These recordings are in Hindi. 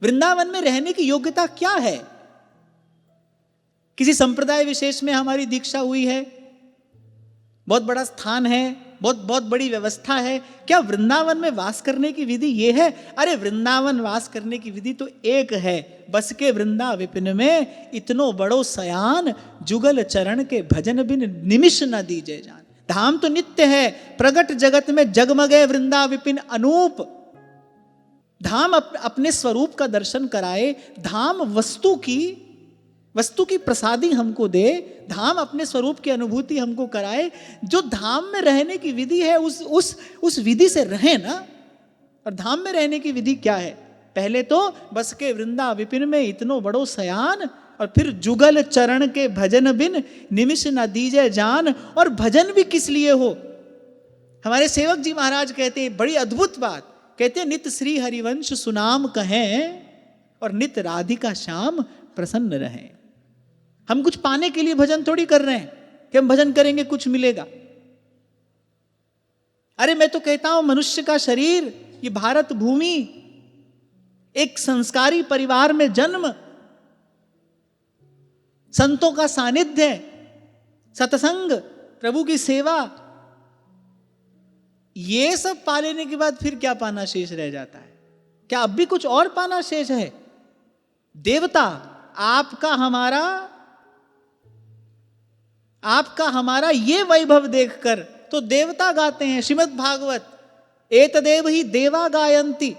वृंदावन में रहने की योग्यता क्या है? किसी संप्रदाय विशेष में हमारी दीक्षा हुई है, बहुत बड़ा स्थान है, बहुत बहुत बड़ी व्यवस्था है, क्या वृंदावन में वास करने की विधि ये है? अरे वृंदावन वास करने की विधि तो एक है, बस के वृंदा विपिन में इतनो बड़ो सयान, जुगल चरण के भजन बिन निमिष न दीजे जान। धाम तो नित्य है, प्रगट जगत में जगमगे वृंदा विपिन अनूप। धाम अपने स्वरूप का दर्शन कराए, धाम वस्तु की प्रसादी हमको दे, धाम अपने स्वरूप की अनुभूति हमको कराए। जो धाम में रहने की विधि है उस विधि से रहे ना। और धाम में रहने की विधि क्या है? पहले तो बस के वृंदा विपिन में इतनो बड़ो सयान, और फिर जुगल चरण के भजन बिन निमिष न दीजे जान। और भजन भी किस लिए हो? हमारे सेवक जी महाराज कहते हैं बड़ी अद्भुत बात, कहते हैं नित श्री हरिवंश सुनाम कहें और नित राधिका श्याम प्रसन्न रहें। हम कुछ पाने के लिए भजन थोड़ी कर रहे हैं कि हम भजन करेंगे कुछ मिलेगा। अरे मैं तो कहता हूं मनुष्य का शरीर, ये भारत भूमि, एक संस्कारी परिवार में जन्म, संतों का सानिध्य, सत्संग, प्रभु की सेवा, ये सब पा लेने के बाद फिर क्या पाना शेष रह जाता है? क्या अब भी कुछ और पाना शेष है? देवता आपका हमारा ये वैभव देखकर तो देवता गाते हैं। श्रीमद् भागवत एतदेव ही देवा गायंती।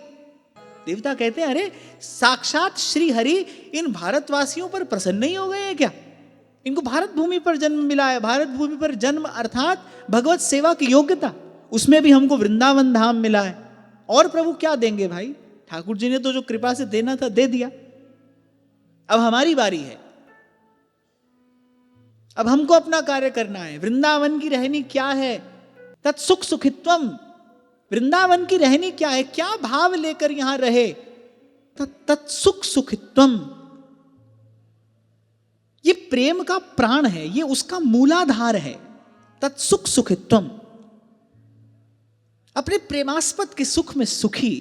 देवता कहते हैं अरे साक्षात श्री हरि इन भारतवासियों पर प्रसन्न नहीं हो गए हैं क्या? इनको भारत भूमि पर जन्म मिला है। भारत भूमि पर जन्म अर्थात भगवत सेवा की योग्यता, उसमें भी हमको वृंदावन धाम मिला है। और प्रभु क्या देंगे भाई? ठाकुर जी ने तो जो कृपा से देना था दे दिया। अब हमारी बारी है, अब हमको अपना कार्य करना है। वृंदावन की रहनी क्या है? तत्सुख सुखित्वम। वृंदावन की रहनी क्या है? क्या भाव लेकर यहां रहे? तत्सुख सुखित्वम। ये प्रेम का प्राण है, ये उसका मूलाधार है। तत्सुख सुखित्वम, अपने प्रेमास्पद के सुख में सुखी,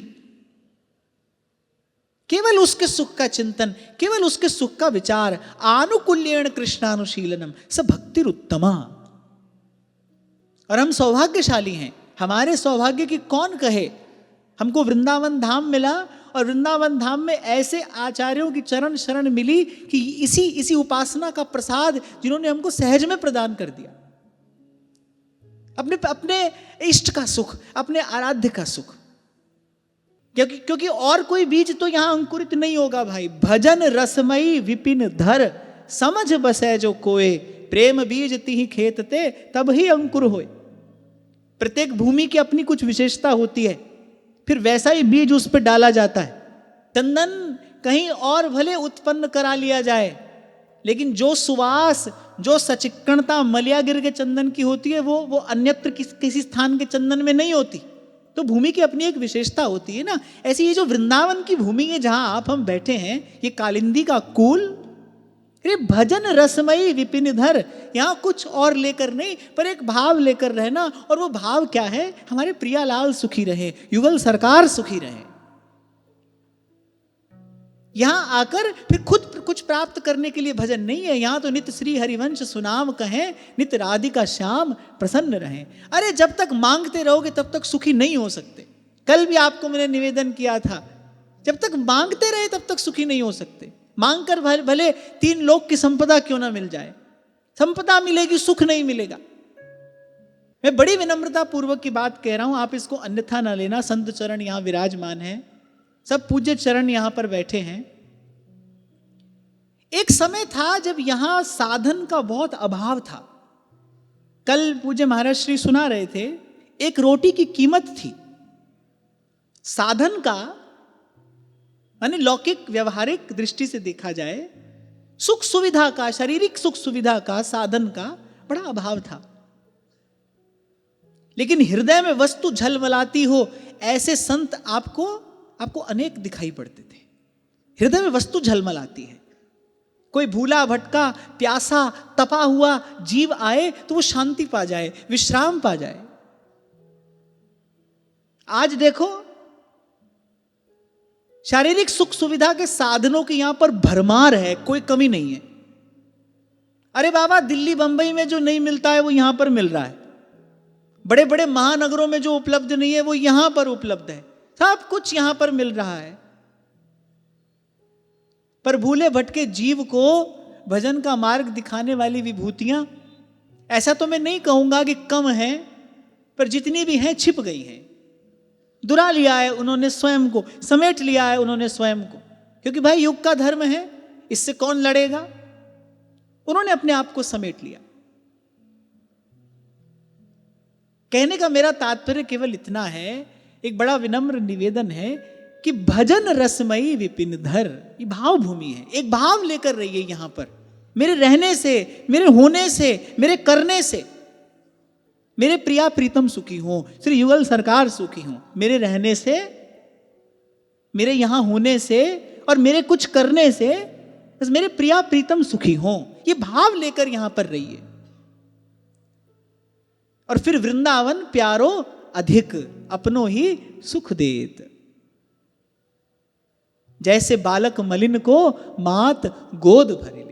केवल उसके सुख का चिंतन, केवल उसके सुख का विचार। आनुकूल्येण कृष्णानुशीलनम स भक्तिरुत्तमा। और हम सौभाग्यशाली हैं, हमारे सौभाग्य की कौन कहे। हमको वृंदावन धाम मिला, और वृंदावन धाम में ऐसे आचार्यों की चरण शरण मिली कि इसी उपासना का प्रसाद जिन्होंने हमको सहज में प्रदान कर दिया। अपने इष्ट का सुख, अपने आराध्य का सुख। क्योंकि और कोई बीज तो यहां अंकुरित नहीं होगा भाई। भजन रसमयी विपिन धर, समझ बसे जो कोय, प्रेम बीज तिहि खेतते तब ही अंकुर होए। प्रत्येक भूमि की अपनी कुछ विशेषता होती है, फिर वैसा ही बीज उस पर डाला जाता है। चंदन कहीं और भले उत्पन्न करा लिया जाए, लेकिन जो सुवास, जो सचिक्कणता मलयागिर के चंदन की होती है वो अन्यत्र किसी स्थान के चंदन में नहीं होती। तो भूमि की अपनी एक विशेषता होती है ना। ऐसी ये जो वृंदावन की भूमि है जहां हम बैठे हैं, ये कालिंदी का कुल, ये भजन रसमयी विपिन धर। यहां कुछ और लेकर नहीं, पर एक भाव लेकर रहना। और वो भाव क्या है? हमारे प्रियालाल सुखी रहे, युगल सरकार सुखी रहे। यहां आकर फिर खुद कुछ प्राप्त करने के लिए भजन नहीं है। यहां तो नित श्री हरिवंश सुनाम कहें, नित राधिका श्याम प्रसन्न रहें। अरे जब तक मांगते रहोगे तब तक सुखी नहीं हो सकते। कल भी आपको मैंने निवेदन किया था, जब तक मांगते रहे तब तक सुखी नहीं हो सकते। मांगकर भले 3 लोक की संपदा क्यों ना मिल जाए, संपदा मिलेगी, सुख नहीं मिलेगा। मैं बड़ी विनम्रता पूर्वक की बात कह रहा हूं, आप इसको अन्यथा ना लेना। संत चरण यहां विराजमान है, सब पूज्य चरण यहां पर बैठे हैं। एक समय था जब यहां साधन का बहुत अभाव था। कल पूज्य महाराज श्री सुना रहे थे, एक रोटी की कीमत थी। साधन का माने लौकिक व्यवहारिक दृष्टि से देखा जाए, सुख सुविधा का, शारीरिक सुख सुविधा का, साधन का बड़ा अभाव था। लेकिन हृदय में वस्तु झलमलाती हो ऐसे संत आपको अनेक दिखाई पड़ते थे। हृदय में वस्तु झलमलाती है। कोई भूला भटका प्यासा तपा हुआ जीव आए तो वो शांति पा जाए, विश्राम पा जाए। आज देखो शारीरिक सुख सुविधा के साधनों की यहां पर भरमार है, कोई कमी नहीं है। अरे बाबा, दिल्ली बंबई में जो नहीं मिलता है वो यहां पर मिल रहा है। बड़े बड़े महानगरों में जो उपलब्ध नहीं है वो यहां पर उपलब्ध है। सब कुछ यहां पर मिल रहा है। पर भूले भटके जीव को भजन का मार्ग दिखाने वाली विभूतियां, ऐसा तो मैं नहीं कहूंगा कि कम है, पर जितनी भी हैं छिप गई हैं। दुरा लिया है उन्होंने स्वयं को, समेट लिया है उन्होंने स्वयं को, क्योंकि भाई युग का धर्म है, इससे कौन लड़ेगा। उन्होंने अपने आप को समेट लिया। कहने का मेरा तात्पर्य केवल इतना है, एक बड़ा विनम्र निवेदन है कि भजन रसमयी विपिन धर, ये भाव भूमि है। एक भाव लेकर रहिए यहां पर, मेरे रहने से, मेरे होने से, मेरे करने से मेरे प्रिया प्रीतम सुखी हो, श्री युगल सरकार सुखी हो। मेरे रहने से, मेरे यहां होने से और मेरे कुछ करने से बस मेरे प्रिया प्रीतम सुखी हो, ये भाव लेकर यहां पर रहिए। और फिर वृंदावन प्यारो अधिक, अपनों ही सुख देत। जैसे बालक मलिन को मात गोद भरे।